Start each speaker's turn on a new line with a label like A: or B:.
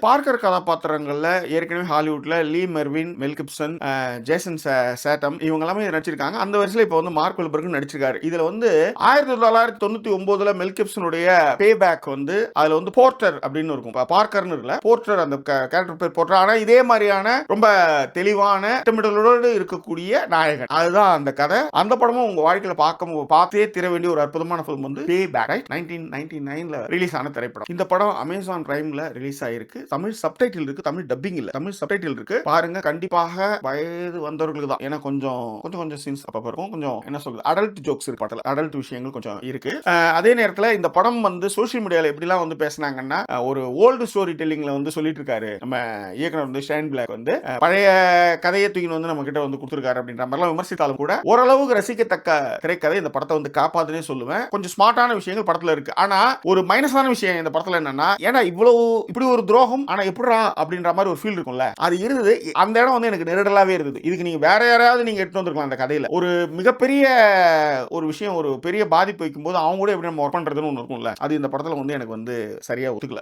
A: Parker கதாபாத்திரங்கள்ல ஏற்கனவே ஹாலிவுட்ல Lee Marvin, Mel Gibson, Jason Statham இவங்க எல்லாமே நடிச்சிருக்காங்க. அந்த வரிசையில இப்போ வந்து மார்க் வால்பர்க் நடிச்சிருக்காரு. இதுல வந்து 1999ல மெல் கிப்சனுடைய பே பேக் வந்து அதுல வந்து போர்ட்டர் அப்படின்னு இருக்கும். பார்க்கர்னு இல்ல, போர்ட்டர் அந்த கேரக்டர் பேர் போர்ட்டர். ஆனா இதே மாதிரியான ரொம்ப தெளிவான திட்டமிடலோடு இருக்கக்கூடிய நாயகன். அதுதான் அந்த கதை. அந்த படமும் உங்க வாழ்க்கையில பார்த்தே தீர வேண்டிய ஒரு அற்புதமான ஃபிலிம் வந்து பே பேக். 1999ல ரிலீஸ் ஆன திரைப்படம். இந்த படம் அமேசான் பிரைம்ல ரிலீஸ் ஆயிருக்கு. தமிழ் சப்டைட்டில் இருக்கு, தமிழ் டப்பிங் இல்ல, தமிழ் சப்டைட்டில் இருக்கு. பாருங்க, கண்டிப்பாக வயது வந்தவர்களுக்கு தான். ஏன்னா கொஞ்சம் சீன்ஸ் அப்பப்ப இருக்கும். கொஞ்சம் என்ன சொல்றது, அடல்ட் ஜோக்ஸ் இருக்கு படத்துல. அடல்ட் விஷயங்கள் கொஞ்சம் இருக்கு. அதே நேரத்தில் இந்த படம் வந்து சோசியல் மீடியால எப்படிலாம் வந்து பேசினாங்கன்னா, ஒரு ஓல்டு ஸ்டோரி டெல்லிங்ல வந்து சொல்லிட்டு இருக்காரு நம்ம இயக்குனர் வந்து ஷைன் பிளாக் வந்து பழைய கதையை தூக்கி வந்து நம்ம கிட்ட வந்து கொடுத்துருக்காரு அப்படின்ற மாதிரிலாம் விமர்சித்தாலும் கூட ஓரளவுக்கு ரசிக்கத்தக்க திரைக்கதை இந்த படத்தை வந்து காப்பாதுன்னே சொல்லுவேன். கொஞ்சம் ஸ்மார்ட்டான விஷயங்கள் படத்துல இருக்கு. ஆனா ஒரு மைனஸான விஷயம் இந்த படத்துல என்னன்னா, ஏன்னா இவ்வளவு இப்படி ஒரு துரோகம் ஆனா எப்படிடா அப்படின்ற மாதிரி ஒரு ஃபீல் இருக்கும்ல, அது இருந்தது. அந்த இடம் வந்து எனக்கு நெருடலாவே இருந்தது. இதுக்கு நீங்க வேற யாராவது நீங்க எடுத்து வந்திருக்கலாம் அந்த கதையில. ஒரு மிகப்பெரிய ஒரு விஷயம், ஒரு பெரிய பாதிப்பு வைக்கும்போது அவங்க கூட எப்படி நம்ம ஒர்க் பண்றதுன்னு ஒன்று இருக்கும்ல, அது இந்த படத்துல வந்து எனக்கு வந்து சரியா ஒத்துக்கல.